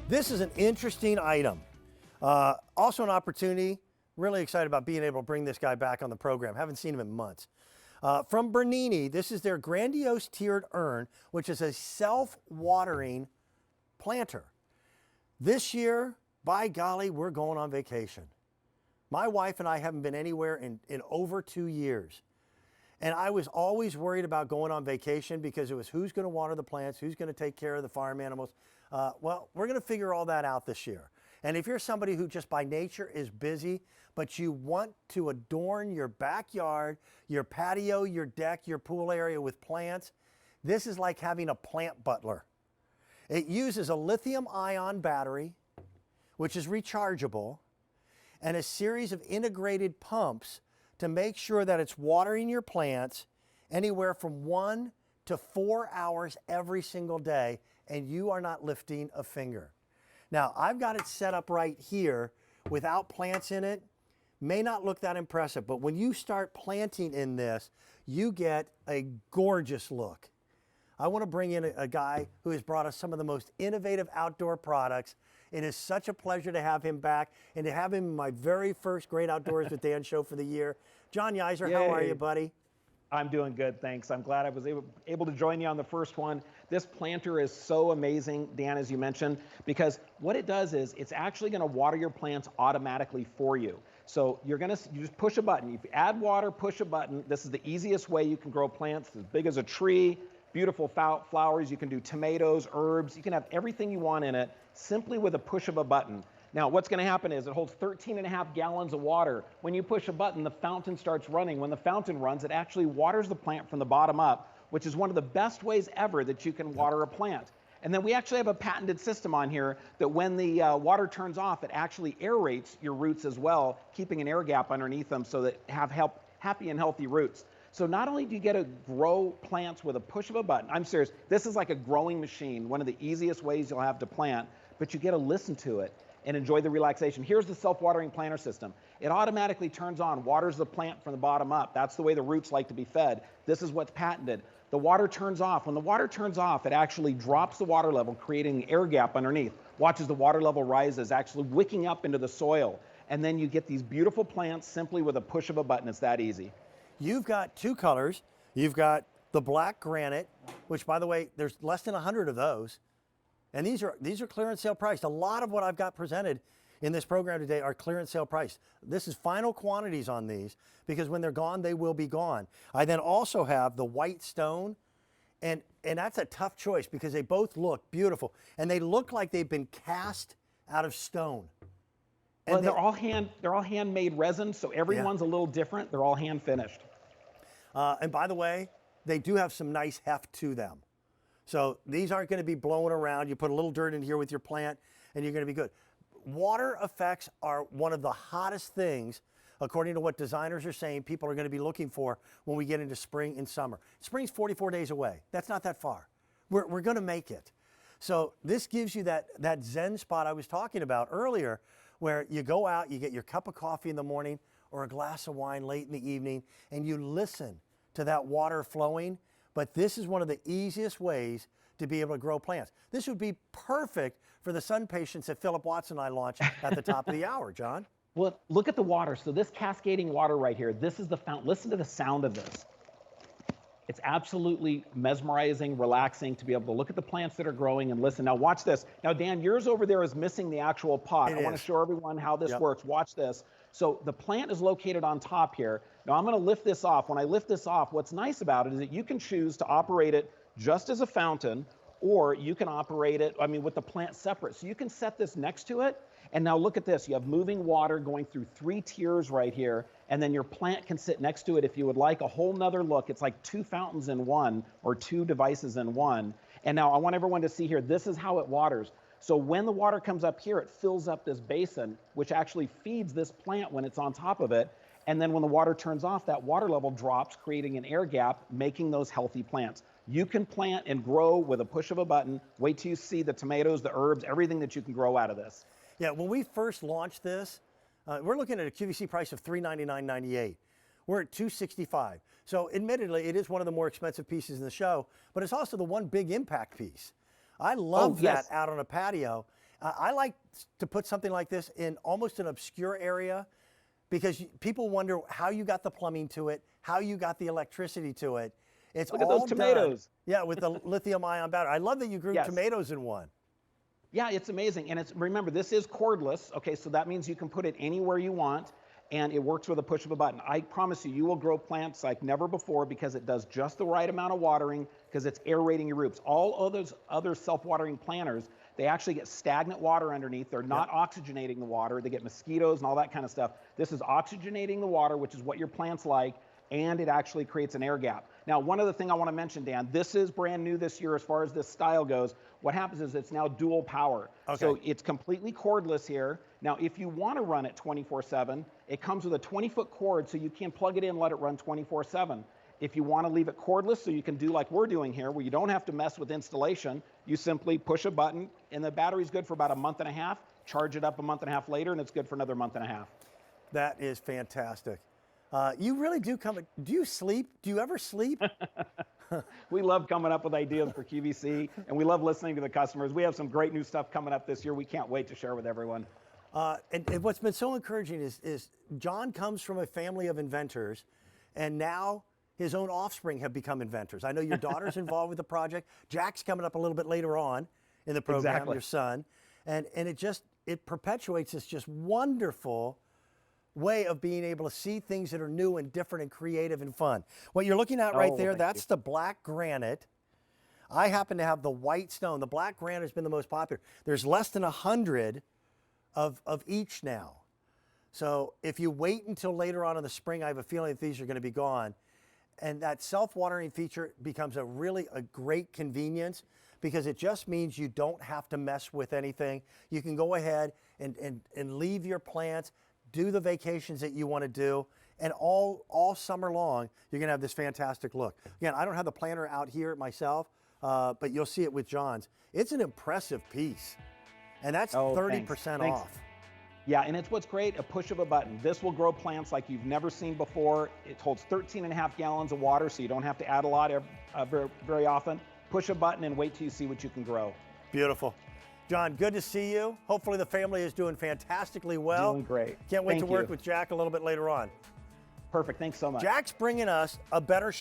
This is an interesting item. Also an opportunity. Really excited about being able to bring this guy back on the program. Haven't seen him in months. From Bernini, this is their Grandiose tiered urn, which is a self-watering planter. This year, by golly, we're going on vacation. My wife and I haven't been anywhere in over 2 years. And I was always worried about going on vacation because it was who's going to water the plants, who's going to take care of the farm animals. Well, we're going to figure all that out this year. And if you're somebody who just by nature is busy, but you want to adorn your backyard, your patio, your deck, your pool area with plants, this is like having a plant butler. It uses a lithium-ion battery, which is rechargeable, and a series of integrated pumps to make sure that it's watering your plants anywhere from 1 to 4 hours every single day, and you are not lifting a finger. Now, I've got it set up right here without plants in it. May not look that impressive, but when you start planting in this, you get a gorgeous look. I want to bring in a guy who has brought us some of the most innovative outdoor products. It is such a pleasure to have him back and to have him in my very first Great Outdoors with Dan show for the year. John Yeiser, how are you, buddy? I'm doing good, thanks. I'm glad I was able to join you on the first one. This planter is so amazing, Dan, as you mentioned, because what it does is it's actually going to water your plants automatically for you. So you just push a button. If you add water, push a button. This is the easiest way you can grow plants as big as a tree, beautiful flowers. You can do tomatoes, herbs. You can have everything you want in it simply with a push of a button. Now, what's going to happen is it holds 13.5 gallons of water. When you push a button, the fountain starts running. When the fountain runs, it actually waters the plant from the bottom up, which is one of the best ways ever that you can water a plant. And then we actually have a patented system on here that when the water turns off, it actually aerates your roots as well, keeping an air gap underneath them so that have happy and healthy roots. So not only do you get to grow plants with a push of a button, I'm serious, this is like a growing machine, one of the easiest ways you'll have to plant, but you get to listen to it and enjoy the relaxation. Here's the self-watering planter system. It automatically turns on, waters the plant from the bottom up. That's the way the roots like to be fed. This is what's patented. The water turns off. When the water turns off, it actually drops the water level, creating an air gap underneath. Watch as the water level rises, actually wicking up into the soil. And then you get these beautiful plants simply with a push of a button. It's that easy. You've got two colors. You've got the black granite, which, by the way, there's less than 100 of those. And these are clearance sale priced. A lot of what I've got presented in this program today are clearance sale priced. This is final quantities on these because when they're gone, they will be gone. I then also have the white stone, and that's a tough choice because they both look beautiful and they look like they've been cast out of stone. And well, they're all handmade resin, so everyone's a little different. They're all hand finished. And by the way, they do have some nice heft to them. So these aren't going to be blowing around. You put a little dirt in here with your plant and you're going to be good. Water effects are one of the hottest things, according to what designers are saying, people are going to be looking for when we get into spring and summer. Spring's 44 days away. That's not that far. We're going to make it. So this gives you that zen spot I was talking about earlier, where you go out, you get your cup of coffee in the morning or a glass of wine late in the evening, and you listen to that water flowing. But this is one of the easiest ways to be able to grow plants. This would be perfect for the sun patients that Philip Watson and I launched at the top of the hour, John. Well, look at the water. So this cascading water right here, this is the fountain. Listen to the sound of this. It's absolutely mesmerizing, relaxing to be able to look at the plants that are growing and listen. Now watch this. Now, Dan, yours over there is missing the actual pot. I want to show everyone how this works. Watch this. So the plant is located on top here. Now I'm going to lift this off. When I lift this off, what's nice about it is that you can choose to operate it just as a fountain, or you can operate it, with the plant separate. So you can set this next to it. And now look at this. You have moving water going through 3 tiers right here. And then your plant can sit next to it if you would like a whole nother look. It's like 2 fountains in one or 2 devices in one. And now I want everyone to see here, this is how it waters. So when the water comes up here, it fills up this basin, which actually feeds this plant when it's on top of it. And then when the water turns off, that water level drops, creating an air gap, making those healthy plants. You can plant and grow with a push of a button. Wait till you see the tomatoes, the herbs, everything that you can grow out of this. Yeah, when we first launched this, we're looking at a QVC price of $399.98. We're at $265. So admittedly, it is one of the more expensive pieces in the show, but it's also the one big impact piece. I love that out on a patio. I like to put something like this in almost an obscure area because people wonder how you got the plumbing to it, how you got the electricity to it. It's Look at all those tomatoes. done, yeah, with the lithium-ion battery. I love that you grew Yes. tomatoes in one. Yeah, it's amazing. And remember, this is cordless. Okay, so that means you can put it anywhere you want, and it works with a push of a button. I promise you, you will grow plants like never before because it does just the right amount of watering because it's aerating your roots. All of those other self-watering planters, they actually get stagnant water underneath. They're not oxygenating the water. They get mosquitoes and all that kind of stuff. This is oxygenating the water, which is what your plants like, and it actually creates an air gap. Now, one other thing I want to mention, Dan, this is brand new this year as far as this style goes. What happens is it's now dual power. Okay. So it's completely cordless here. Now, if you want to run it 24/7, it comes with a 20-foot cord, so you can plug it in and let it run 24/7. If you want to leave it cordless, so you can do like we're doing here, where you don't have to mess with installation, you simply push a button, and the battery's good for about a month and a half. Charge it up a month and a half later, and it's good for another month and a half. That is fantastic. You really do do you sleep? Do you ever sleep? We love coming up with ideas for QVC, and we love listening to the customers. We have some great new stuff coming up this year. We can't wait to share with everyone. And what's been so encouraging is John comes from a family of inventors, and now his own offspring have become inventors. I know your daughter's involved with the project. Jack's coming up a little bit later on in the program, Exactly. your son. And it perpetuates this just wonderful way of being able to see things that are new and different and creative and fun. What you're looking at right there, that's the black granite. I happen to have the white stone. The black granite has been the most popular. There's less than 100 of each now. So if you wait until later on in the spring, I have a feeling that these are going to be gone. And that self-watering feature becomes a great convenience because it just means you don't have to mess with anything. You can go ahead and leave your plants, do the vacations that you want to do, and all summer long, you're going to have this fantastic look. Again, I don't have the planter out here myself, but you'll see it with John's. It's an impressive piece, and that's 30% off. Yeah, and it's what's great, a push of a button. This will grow plants like you've never seen before. It holds 13.5 gallons of water, so you don't have to add a lot very often. Push a button and wait till you see what you can grow. Beautiful. John, good to see you. Hopefully the family is doing fantastically well. Doing great. Can't wait Thank to work you. with Jack a little bit later on. Perfect, thanks so much. Jack's bringing us a better